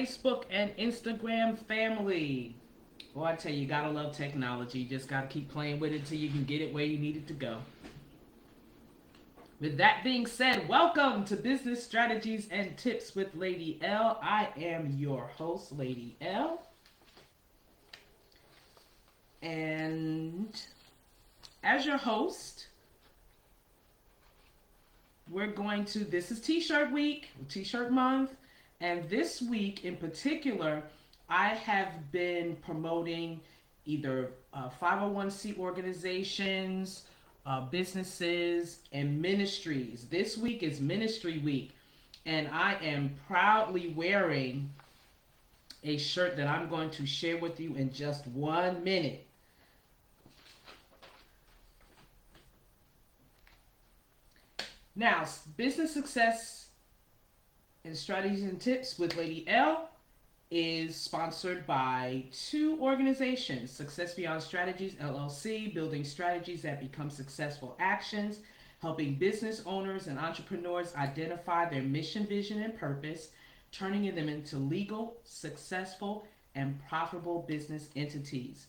Facebook and Instagram family. Boy, I tell you, you gotta love technology. You just gotta keep playing with it until you can get it where you need it to go. With that being said, welcome to Business Strategies and Tips with Lady L. I am your host, Lady L. And as your host, this is T-shirt week, T-shirt month, and this week in particular, I have been promoting either 501c organizations, businesses, and ministries. This week is Ministry Week, and I am proudly wearing a shirt that I'm going to share with you in just 1 minute. Now, business success and strategies and tips with Lady L is sponsored by two organizations: Success Beyond Strategies LLC, building strategies that become successful actions, helping business owners and entrepreneurs identify their mission, vision, and purpose, turning them into legal, successful, and profitable business entities.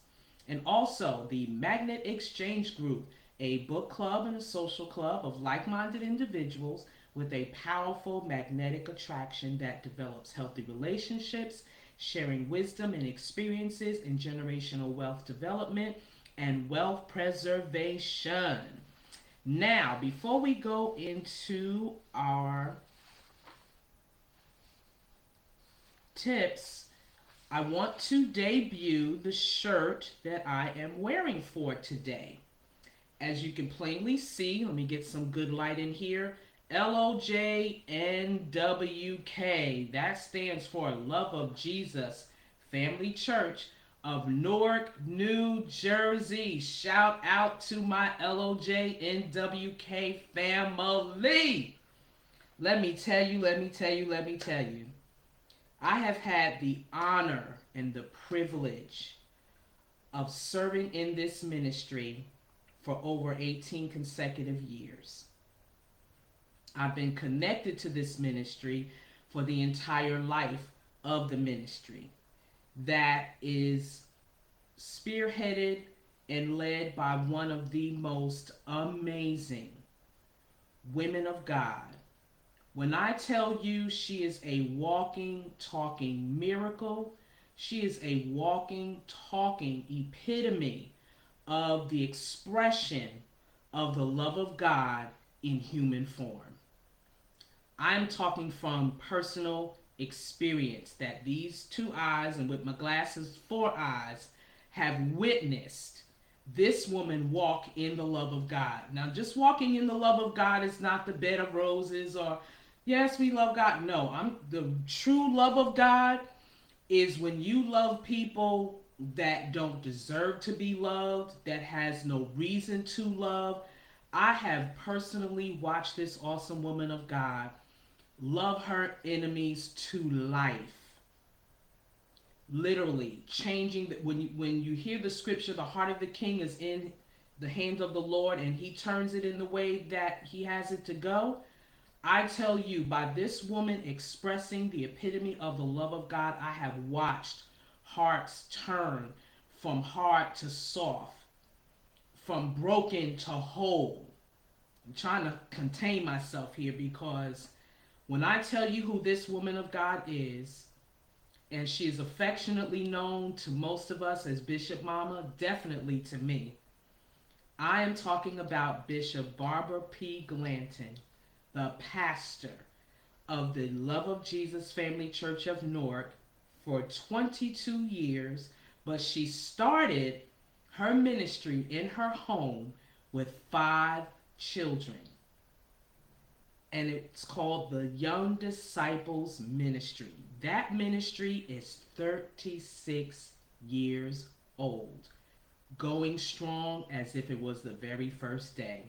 And also the Magnet Exchange Group, a book club and a social club of like-minded individuals with a powerful magnetic attraction that develops healthy relationships, sharing wisdom and experiences in generational wealth development and wealth preservation. Now, before we go into our tips, I want to debut the shirt that I am wearing for today. As you can plainly see, let me get some good light in here. LOJNWK. That stands for Love of Jesus Family Church of Newark, New Jersey. Shout out to my LOJNWK family. Let me tell you. I have had the honor and the privilege of serving in this ministry for over 18 consecutive years. I've been connected to this ministry for the entire life of the ministry that is spearheaded and led by one of the most amazing women of God. When I tell you she is a walking, talking miracle, she is a walking, talking epitome of the expression of the love of God in human form. I'm talking from personal experience that these two eyes, and with my glasses, 4 eyes, have witnessed this woman walk in the love of God. Now, just walking in the love of God is not the bed of roses or, yes, we love God. No, the true love of God is when you love people that don't deserve to be loved, that has no reason to love. I have personally watched this awesome woman of God love her enemies to life. Literally changing when you hear the scripture, the heart of the king is in the hands of the Lord and he turns it in the way that he has it to go. I tell you, by this woman expressing the epitome of the love of God, I have watched hearts turn from hard to soft, from broken to whole. I'm trying to contain myself here because when I tell you who this woman of God is, and she is affectionately known to most of us as Bishop Mama, definitely to me, I am talking about Bishop Barbara P. Glanton, the pastor of the Love of Jesus Family Church of Newark for 22 years, but she started her ministry in her home with 5 children. And it's called the Young Disciples Ministry. That ministry is 36 years old, going strong as if it was the very first day.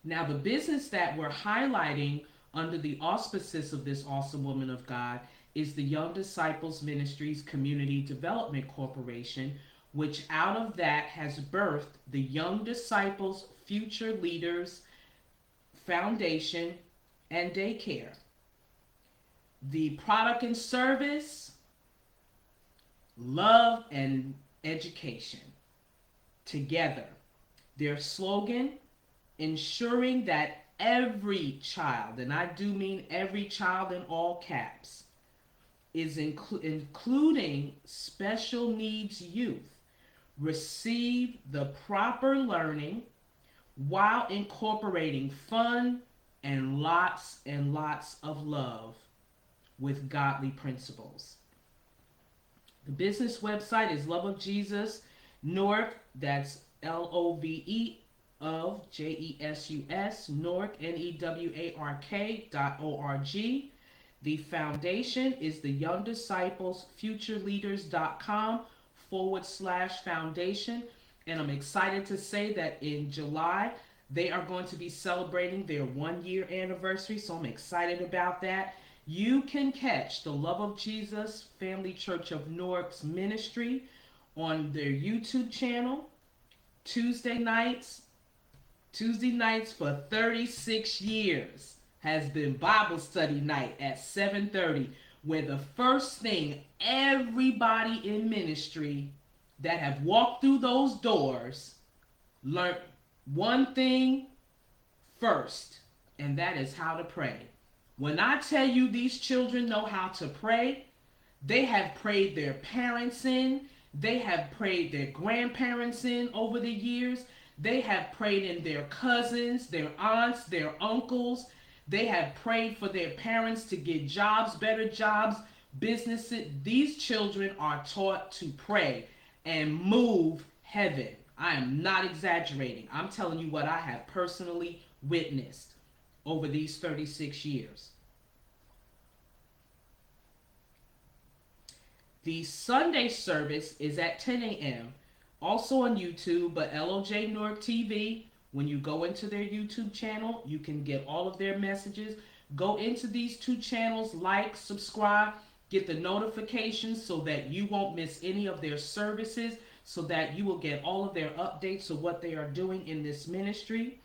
Now, the business that we're highlighting under the auspices of this awesome woman of God is the Young Disciples Ministries Community Development Corporation, which out of that has birthed the Young Disciples Future Leaders Foundation and Daycare. The product and service, love and education together. Their slogan, ensuring that every child, and I do mean every child in all caps, is including special needs youth, receive the proper learning while incorporating fun and lots of love with godly principles. The business website is Love of Jesus Newark. That's LOVE of JESUS Newark NEWARK.org. The foundation is the Young Disciples Future Leaders.com/foundation. And I'm excited to say that in July, they are going to be celebrating their 1 year anniversary. So I'm excited about that. You can catch the Love of Jesus Family Church of Newark's ministry on their YouTube channel Tuesday nights. Tuesday nights for 36 years has been Bible study night at 7:30, where the first thing everybody in ministry that have walked through those doors learn one thing first, and that is how to pray. When I tell you these children know how to pray, they have prayed their parents in, they have prayed their grandparents in over the years, they have prayed in their cousins, their aunts, their uncles, they have prayed for their parents to get jobs, better jobs, businesses. These children are taught to pray and move heaven. I am not exaggerating. I'm telling you what I have personally witnessed over these 36 years. The Sunday service is at 10 a.m. Also on YouTube, but LOJ Newark TV. When you go into their YouTube channel, you can get all of their messages. Go into these two channels, like, subscribe, get the notifications so that you won't miss any of their services, so that you will get all of their updates of what they are doing in this ministry.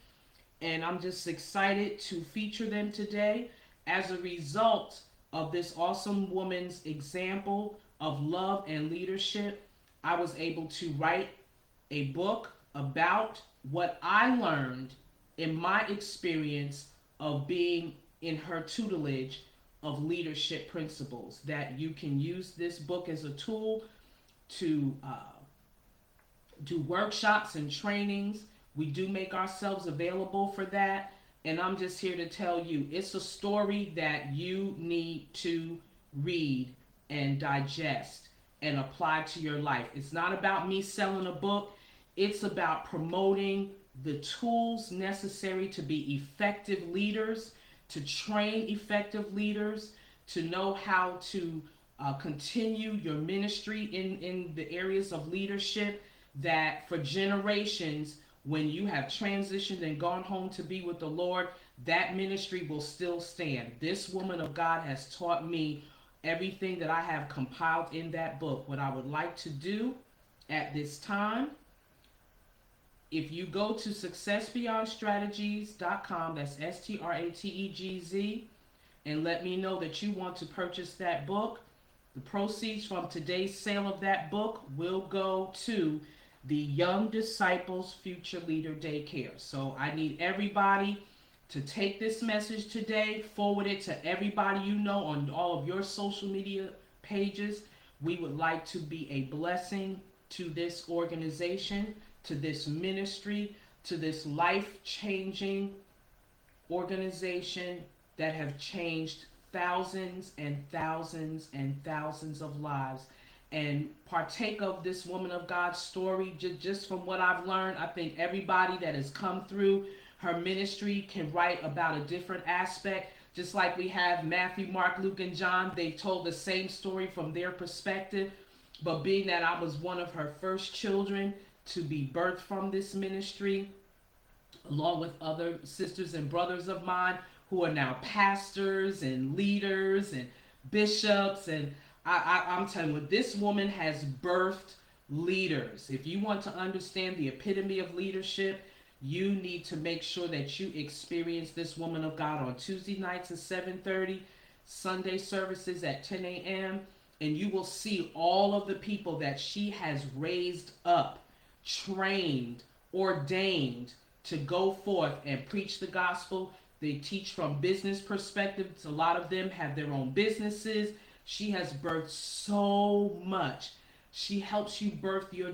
And I'm just excited to feature them today as a result of this awesome woman's example of love and leadership. I was able to write a book about what I learned in my experience of being in her tutelage of leadership principles, that you can use this book as a tool to do workshops and trainings. We do make ourselves available for that. And I'm just here to tell you, it's a story that you need to read and digest and apply to your life. It's not about me selling a book. It's about promoting the tools necessary to be effective leaders, to train effective leaders, to know how to continue your ministry in the areas of leadership, that for generations, when you have transitioned and gone home to be with the Lord, that ministry will still stand. This woman of God has taught me everything that I have compiled in that book. What I would like to do at this time, if you go to successbeyondstrategies.com, that's STRATEGZ, and let me know that you want to purchase that book, the proceeds from today's sale of that book will go to the Young Disciples Future Leader Daycare. So I need everybody to take this message today, forward it to everybody you know on all of your social media pages. We would like to be a blessing to this organization, to this ministry, to this life-changing organization that have changed thousands and thousands and thousands of lives. And partake of this woman of God's story. Just from what I've learned, I think everybody that has come through her ministry can write about a different aspect. Just like we have Matthew, Mark, Luke, and John, they told the same story from their perspective. But being that I was one of her first children to be birthed from this ministry, along with other sisters and brothers of mine who are now pastors and leaders and bishops, and I'm telling you, this woman has birthed leaders. If you want to understand the epitome of leadership, you need to make sure that you experience this woman of God on Tuesday nights at 7:30, Sunday services at 10 a.m., and you will see all of the people that she has raised up, trained, ordained to go forth and preach the gospel. They teach from business perspectives. A lot of them have their own businesses. She has birthed so much. She helps you birth your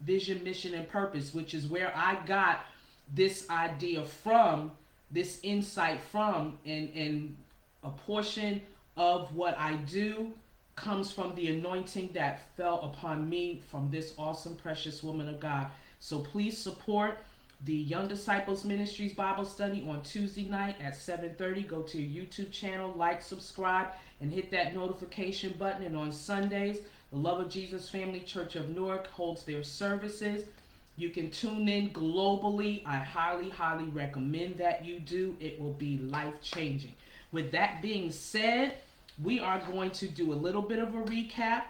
vision, mission, and purpose, which is where I got this idea from, this insight from, and a portion of what I do comes from the anointing that fell upon me from this awesome, precious woman of God. So please support the Young Disciples Ministries Bible study on Tuesday night at 7:30. Go to your YouTube channel, like, subscribe, and hit that notification button. And on Sundays, the Love of Jesus Family Church of Newark holds their services. You can tune in globally. I highly, highly recommend that you do. It will be life-changing. With that being said, we are going to do a little bit of a recap.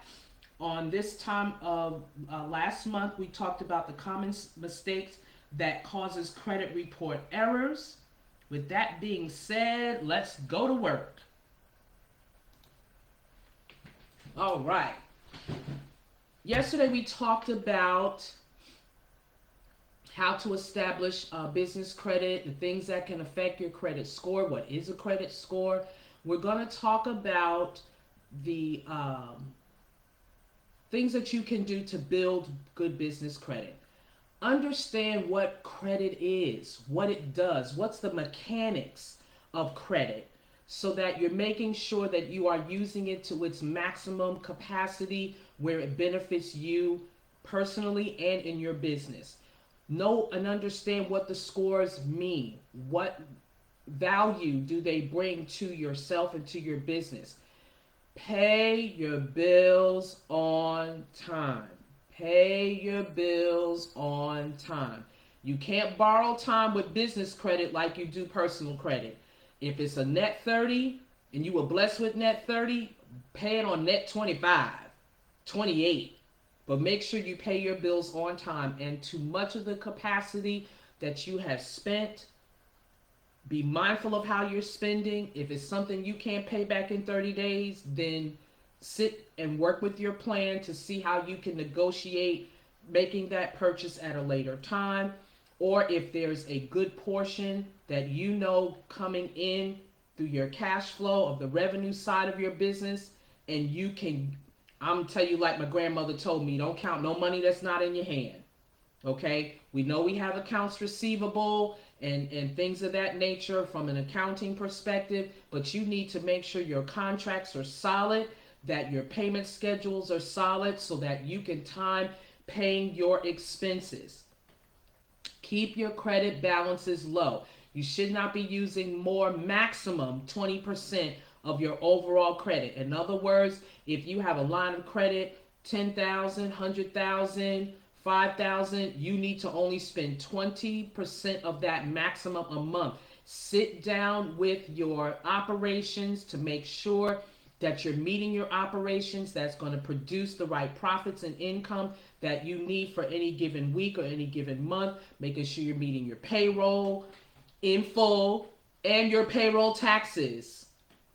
On this time of last month, we talked about the common mistakes that causes credit report errors. With that being said, let's go to work. All right. Yesterday we talked about how to establish business credit, the things that can affect your credit score. What is a credit score? We're going to talk about the things that you can do to build good business credit. Understand what credit is, what it does, what's the mechanics of credit, so that you're making sure that you are using it to its maximum capacity where it benefits you personally and in your business. Know and understand what the scores mean. What value do they bring to yourself and to your business? Pay your bills on time. Pay your bills on time. You can't borrow time with business credit like you do personal credit. If it's a net 30 and you were blessed with net 30, pay it on net 25, 28. But make sure you pay your bills on time, and to much of the capacity that you have spent, be mindful of how you're spending. If it's something you can't pay back in 30 days, then sit and work with your plan to see how you can negotiate making that purchase at a later time. Or if there's a good portion that you know coming in through your cash flow of the revenue side of your business, and you can, I'm tell you, like my grandmother told me, don't count no money that's not in your hand. Okay? We know we have accounts receivable and things of that nature from an accounting perspective, but you need to make sure your contracts are solid, that your payment schedules are solid, so that you can time paying your expenses. Keep your credit balances low. You should not be using more, maximum 20% of your overall credit. In other words, if you have a line of credit, 10,000, 100,000, 5,000, you need to only spend 20% of that maximum a month. Sit down with your operations to make sure that you're meeting your operations that's going to produce the right profits and income that you need for any given week or any given month, making sure you're meeting your payroll in full and your payroll taxes.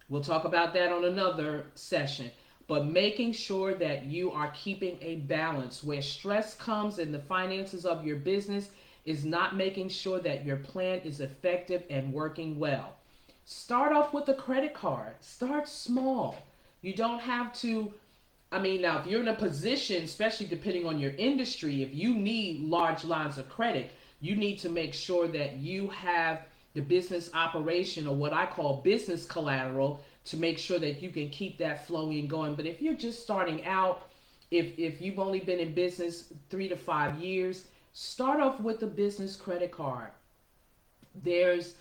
We'll talk about that on another session. But making sure that you are keeping a balance. Where stress comes in the finances of your business is not making sure that your plan is effective and working well. Start off with a credit card. Start small. You don't have to, now if you're in a position, especially depending on your industry, if you need large lines of credit, you need to make sure that you have the business operation, or what I call business collateral, to make sure that you can keep that flowing and going. But if you're just starting out, if you've only been in business 3 to 5 years, start off with a business credit card. There's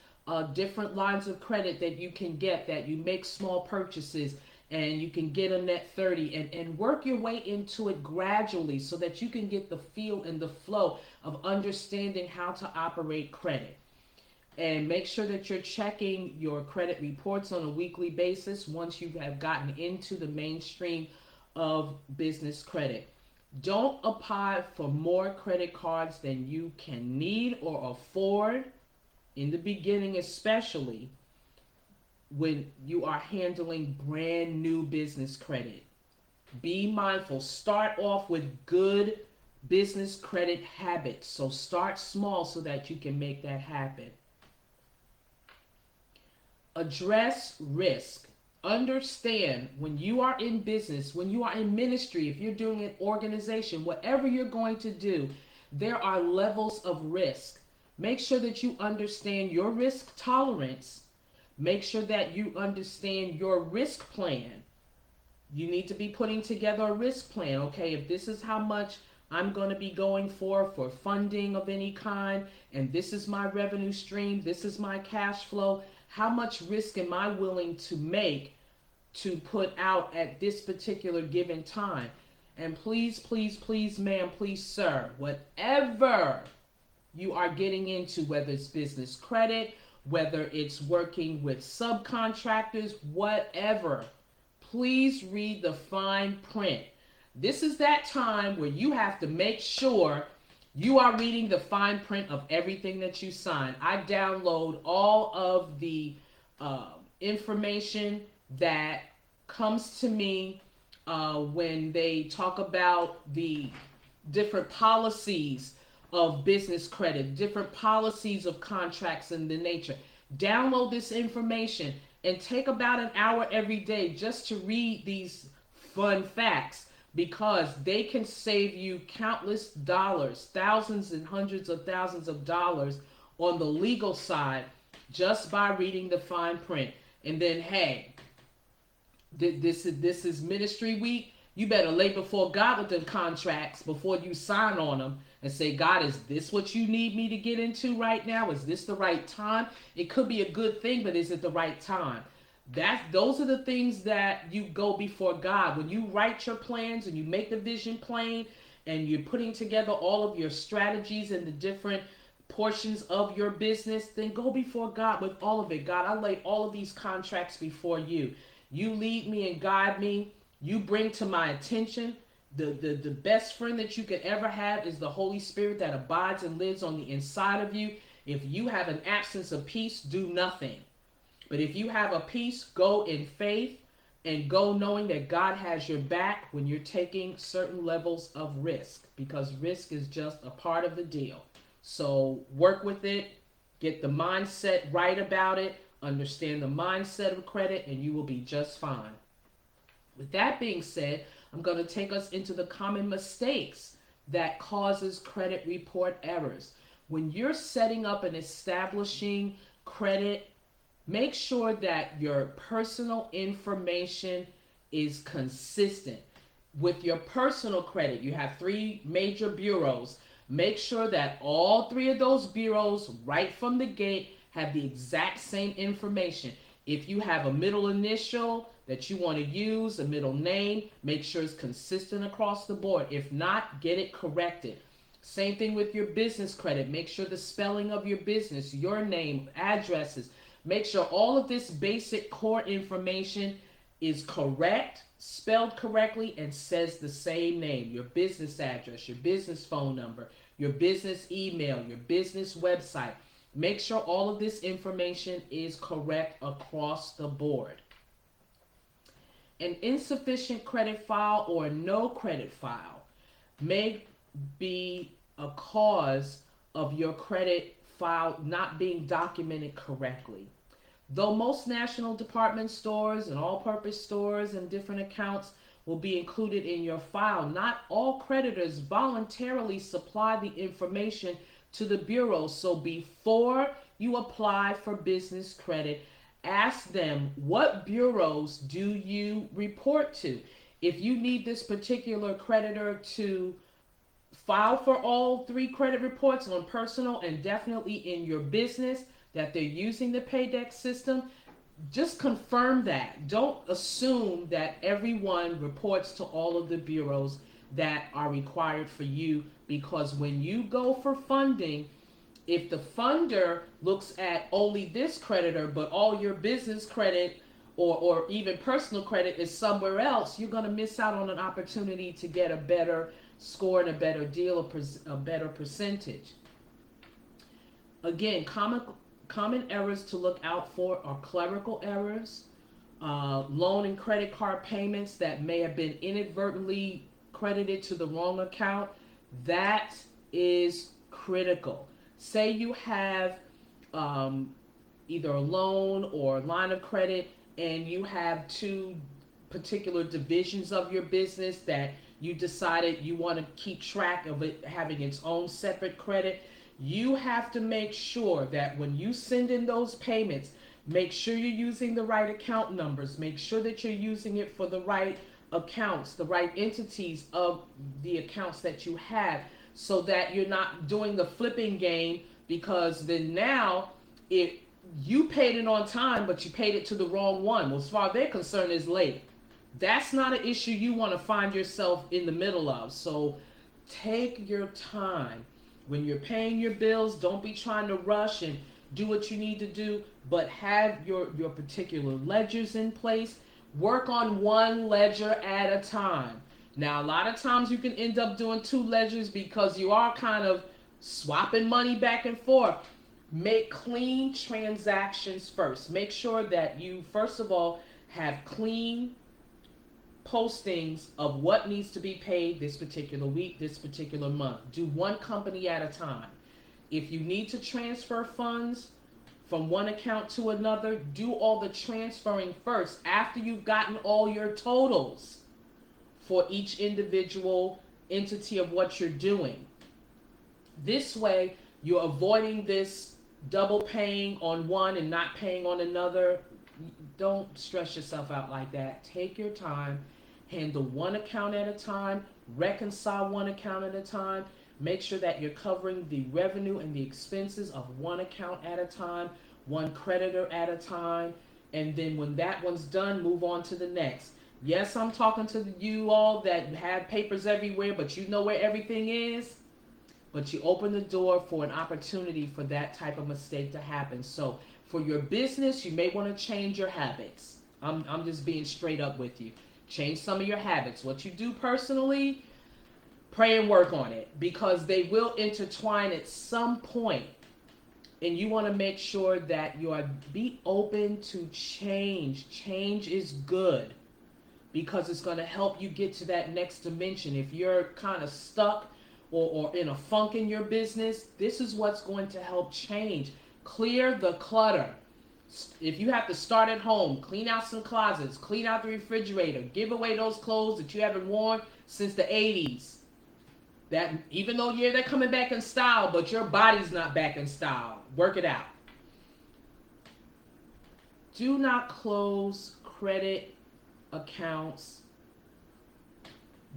different lines of credit that you can get, that you make small purchases and you can get a net 30, and work your way into it gradually so that you can get the feel and the flow of understanding how to operate credit. And make sure that you're checking your credit reports on a weekly basis once you have gotten into the mainstream of business credit. Don't apply for more credit cards than you can need or afford, in the beginning especially. when you are handling brand new business credit. Be mindful. Start off with good business credit habits. So start small so that you can make that happen. Address risk. Understand when you are in business, when you are in ministry, if you're doing an organization, whatever you're going to do, there are levels of risk. Make sure that you understand your risk tolerance. Make sure that you understand your risk plan. You need to be putting together a risk plan. Okay, if this is how much I'm going to be going for funding of any kind, and this is my revenue stream, this is my cash flow, how much risk am I willing to make to put out at this particular given time? And please, please, please, ma'am, please, sir, whatever you are getting into, whether it's business credit, whether it's working with subcontractors, whatever, please read the fine print. This is that time where you have to make sure you are reading the fine print of everything that you sign. I download all of the information that comes to me when they talk about the different policies of business credit, different policies of contracts and the nature. Download this information and take about an hour every day just to read these fun facts, because they can save you countless dollars, thousands and hundreds of thousands of dollars on the legal side just by reading the fine print. And then, hey, this is ministry week. You better lay before God with the contracts before you sign on them and say, God, is this what you need me to get into right now? Is this the right time? It could be a good thing, but is it the right time? Those are the things that you go before God. When you write your plans and you make the vision plain and you're putting together all of your strategies and the different portions of your business, then go before God with all of it. God, I lay all of these contracts before you. You lead me and guide me. You bring to my attention. The best friend that you could ever have is the Holy Spirit that abides and lives on the inside of you. If you have an absence of peace, do nothing. But if you have a peace, go in faith and go knowing that God has your back when you're taking certain levels of risk, because risk is just a part of the deal. So work with it, get the mindset right about it, understand the mindset of credit, and you will be just fine. With that being said, I'm going to take us into the common mistakes that causes credit report errors. When you're setting up and establishing credit, make sure that your personal information is consistent. With your personal credit, you have 3 major bureaus. Make sure that all 3 of those bureaus, right from the gate, have the exact same information. If you have a middle initial that you want to use, a middle name, make sure it's consistent across the board. If not, get it corrected. Same thing with your business credit. Make sure the spelling of your business, your name, addresses, make sure all of this basic core information is correct, spelled correctly, and says the same name. Your business address, your business phone number, your business email, your business website. Make sure all of this information is correct across the board. An insufficient credit file or no credit file may be a cause of your credit file not being documented correctly. Though most national department stores and all-purpose stores and different accounts will be included in your file, not all creditors voluntarily supply the information to the bureau. So before you apply for business credit, ask them, what bureaus do you report to? If you need this particular creditor to file for all 3 credit reports on personal and definitely in your business, that they're using the Paydex system, just confirm that. Don't assume that everyone reports to all of the bureaus that are required for you, because when you go for funding, if the funder looks at only this creditor but all your business credit or even personal credit is somewhere else, you're going to miss out on an opportunity to get a better score and a better deal, a better percentage. Again, common errors to look out for are clerical errors, loan and credit card payments that may have been inadvertently credited to the wrong account. That is critical. Say you have either a loan or line of credit, and you have two particular divisions of your business that you decided you want to keep track of it having its own separate credit. You have to make sure that when you send in those payments, make sure you're using the right account numbers. Make sure that you're using it for the right accounts, the right entities of the accounts that you have, so that you're not doing the flipping game, because then now if you paid it on time, but you paid it to the wrong one, well, as far as they're concerned, is late. That's not an issue you want to find yourself in the middle of. So take your time. When you're paying your bills, don't be trying to rush and do what you need to do, but have your particular ledgers in place. Work on one ledger at a time. Now, a lot of times you can end up doing two ledgers because you are kind of swapping money back and forth. Make clean transactions first. Make sure that you, first of all, have clean postings of what needs to be paid this particular week, this particular month. Do one company at a time. If you need to transfer funds from one account to another, do all the transferring first after you've gotten all your totals for each individual entity of what you're doing. This way, you're avoiding this double paying on one and not paying on another. Don't stress yourself out like that. Take your time. Handle one account at a time. Reconcile one account at a time. Make sure that you're covering the revenue and the expenses of one account at a time, one creditor at a time, and then when that one's done, move on to the next. Yes, I'm talking to you all that have papers everywhere, but you know where everything is. But you open the door for an opportunity for that type of mistake to happen. So for your business, you may want to change your habits. I'm just being straight up with you. Change some of your habits. What you do personally, pray and work on it, because they will intertwine at some point. And you want to make sure that you are be open to change. Change is good, because it's going to help you get to that next dimension. If you're kind of stuck or in a funk in your business, this is what's going to help change. Clear the clutter. If you have to start at home, clean out some closets, clean out the refrigerator, give away those clothes that you haven't worn since the 80s. That even though they're coming back in style, but your body's not back in style. Work it out. Do not close credit accounts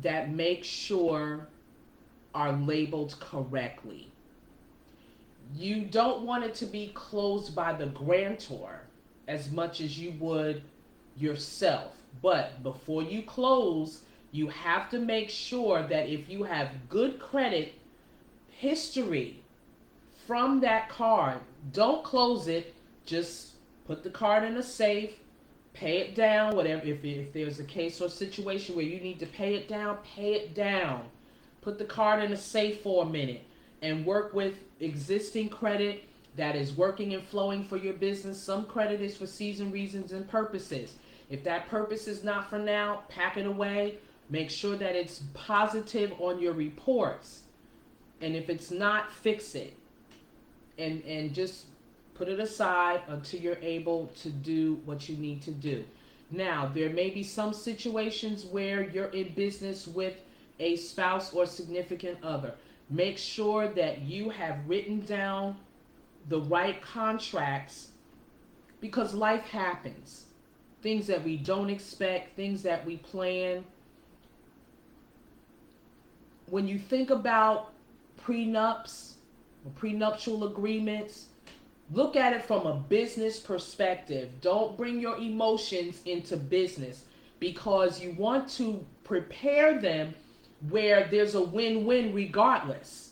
that make sure are labeled correctly. You don't want it to be closed by the grantor as much as you would yourself. But before you close, you have to make sure that if you have good credit history from that card, don't close it. Just put the card in a safe, pay it down, whatever. If there's a case or situation where you need to pay it down, pay it down. Put the card in a safe for a minute and work with existing credit that is working and flowing for your business. Some credit is for season, reasons, and purposes. If that purpose is not for now, pack it away. Make sure that it's positive on your reports. And if it's not, fix it. And just put it aside until you're able to do what you need to do. Now, there may be some situations where you're in business with a spouse or significant other. Make sure that you have written down the right contracts, because life happens. Things that we don't expect, things that we plan. When you think about prenups or prenuptial agreements, look at it from a business perspective. Don't bring your emotions into business, because you want to prepare them where there's a win-win regardless.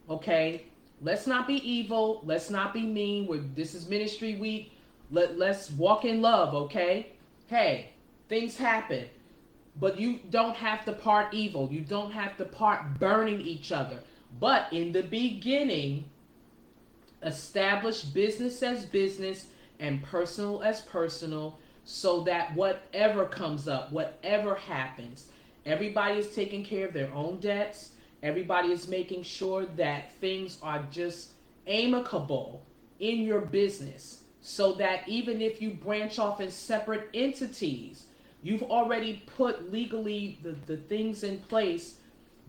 Okay? Let's not be evil. Let's not be mean. This is ministry week. Let's walk in love, okay? Hey, things happen. But you don't have to part evil. You don't have to part burning each other. But in the beginning, Establish business as business and personal as personal, so that whatever comes up, whatever happens, everybody is taking care of their own debts. Everybody is making sure that things are just amicable in your business, so that even if you branch off in separate entities, you've already put legally the things in place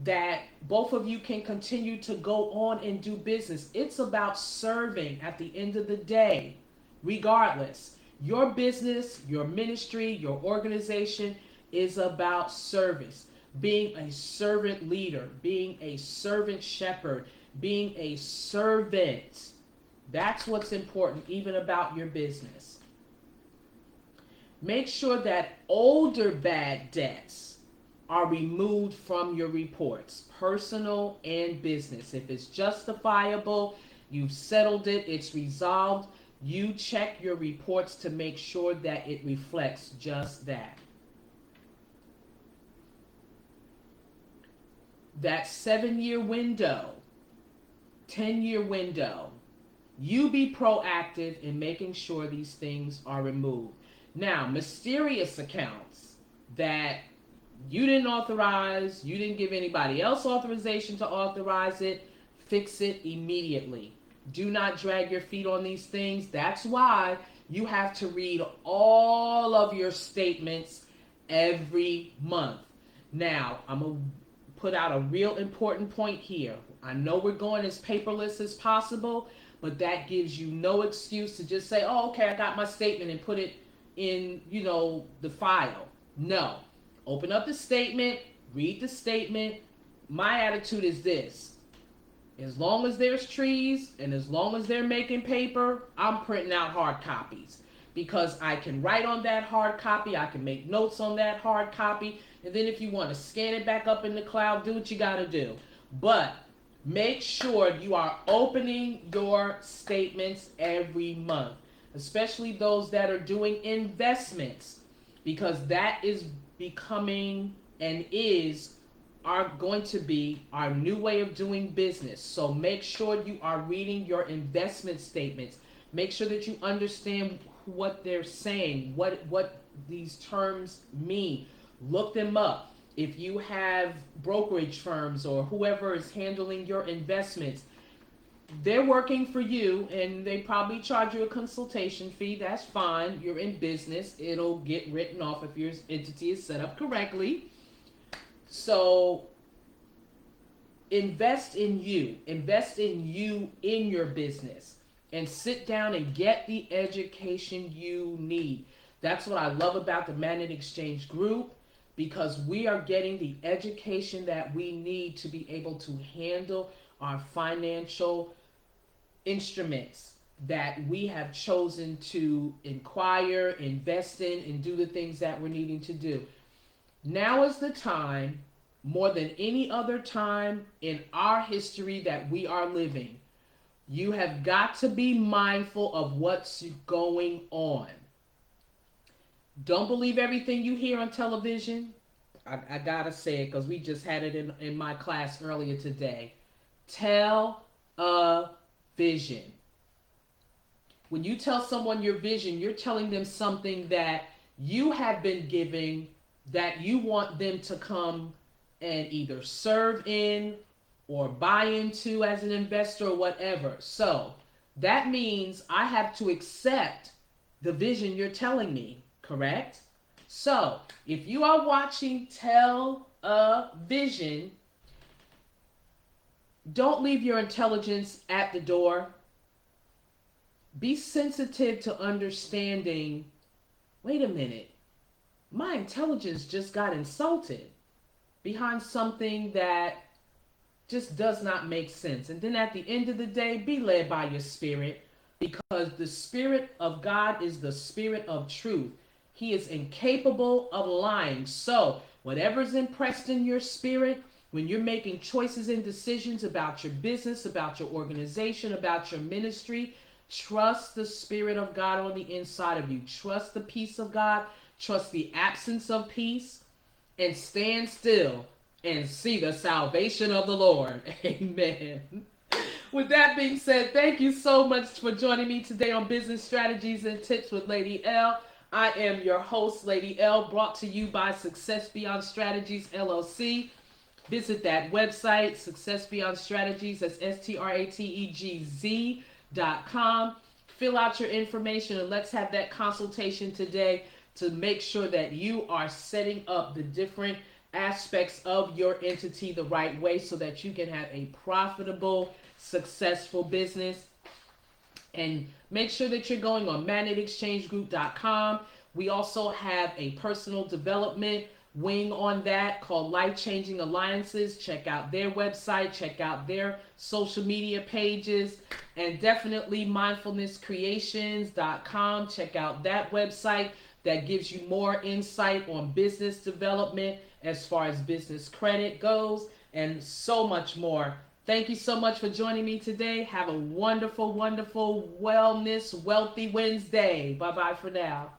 that both of you can continue to go on and do business. It's about serving at the end of the day, regardless. Your business, your ministry, your organization is about service. Being a servant leader, being a servant shepherd, being a servant. That's what's important, even about your business. Make sure that older bad debts are removed from your reports, personal and business. If it's justifiable, you've settled it, it's resolved, you check your reports to make sure that it reflects just that. That 7-year window, 10-year window, you be proactive in making sure these things are removed. Now, mysterious accounts that you didn't authorize, you didn't give anybody else authorization to authorize it, fix it immediately. Do not drag your feet on these things. That's why you have to read all of your statements every month. Now, I'm going to put out a real important point here. I know we're going as paperless as possible, but that gives you no excuse to just say, oh, okay, I got my statement and put it in, the file. No. Open up the statement, read the statement. My attitude is this: as long as there's trees and as long as they're making paper, I'm printing out hard copies, because I can write on that hard copy, I can make notes on that hard copy, and then if you want to scan it back up in the cloud, do what you got to do. But make sure you are opening your statements every month, especially those that are doing investments, because that is becoming and are going to be our new way of doing business. So make sure you are reading your investment statements. Make sure that you understand what they're saying, what these terms mean. Look them up. If you have brokerage firms or whoever is handling your investments, they're working for you and they probably charge you a consultation fee. That's fine. You're in business. It'll get written off if your entity is set up correctly. So invest in you. Invest in you in your business. And sit down and get the education you need. That's what I love about the Magnet Exchange Group, because we are getting the education that we need to be able to handle our financial instruments that we have chosen to inquire, invest in, and do the things that we're needing to do. Now is the time, more than any other time in our history that we are living. You have got to be mindful of what's going on. Don't believe everything you hear on television. I gotta say it because we just had it in my class earlier today. Tell a vision. When you tell someone your vision, you're telling them something that you have been giving, that you want them to come and either serve in or buy into as an investor or whatever. So that means I have to accept the vision you're telling me, correct? So if you are watching Tell a Vision, don't leave your intelligence at the door. Be sensitive to understanding, wait a minute, my intelligence just got insulted behind something that just does not make sense. And then at the end of the day, be led by your spirit, because the Spirit of God is the Spirit of truth. He is incapable of lying. So whatever's impressed in your spirit, when you're making choices and decisions about your business, about your organization, about your ministry, trust the Spirit of God on the inside of you. Trust the peace of God. Trust the absence of peace. And stand still and see the salvation of the Lord. Amen. With that being said, thank you so much for joining me today on Business Strategies and Tips with Lady L. I am your host, Lady L, brought to you by Success Beyond Strategies, LLC. Visit that website, Success Beyond Strategies, that's STRATEGZ.com. Fill out your information and let's have that consultation today to make sure that you are setting up the different aspects of your entity the right way so that you can have a profitable, successful business. And make sure that you're going on magnetexchangegroup.com. We also have a personal development wing on that called Life Changing Alliances. Check out their website, check out their social media pages, and definitely mindfulnesscreations.com. Check out that website that gives you more insight on business development as far as business credit goes, and so much more. Thank you so much for joining me today. Have a wonderful, wonderful wellness, wealthy Wednesday. Bye-bye for now.